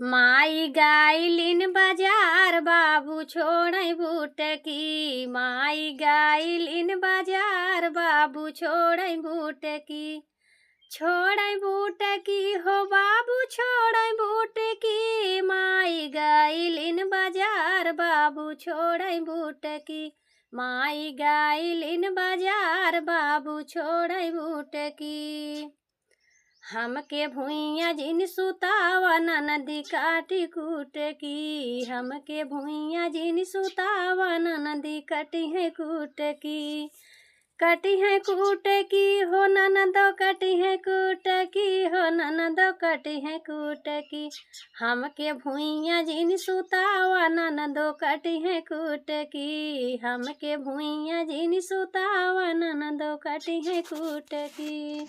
माई गाइलिन बाजार बाबू छोड़ै बुटकी। माई गाइलिन बाजार बाबू छोड़ै बुटकी। छोड़ै बुटकी हो बाबू छोड़ै बुटकी। माई गाइलिन बाजार बाबू छोड़ै बुटकी। माई गाइलिन बाजार बाबू छोड़ै बुटकी। हमके भुइयाँ जिन सुतावा ननदी काटी कुटकी। हमके भुइयाँ जिन सुतावा ननदी कटी है कुटकी। कटी है कुटकी हो ननदो कटी है कुटकी हो ननदो कटी है कुटकी। हमके भुइयाँ जिन सुतावा ननदो कटी है कुटकी। हमके भुइयाँ जिन सुतावा ननदो कटी है कुटकी।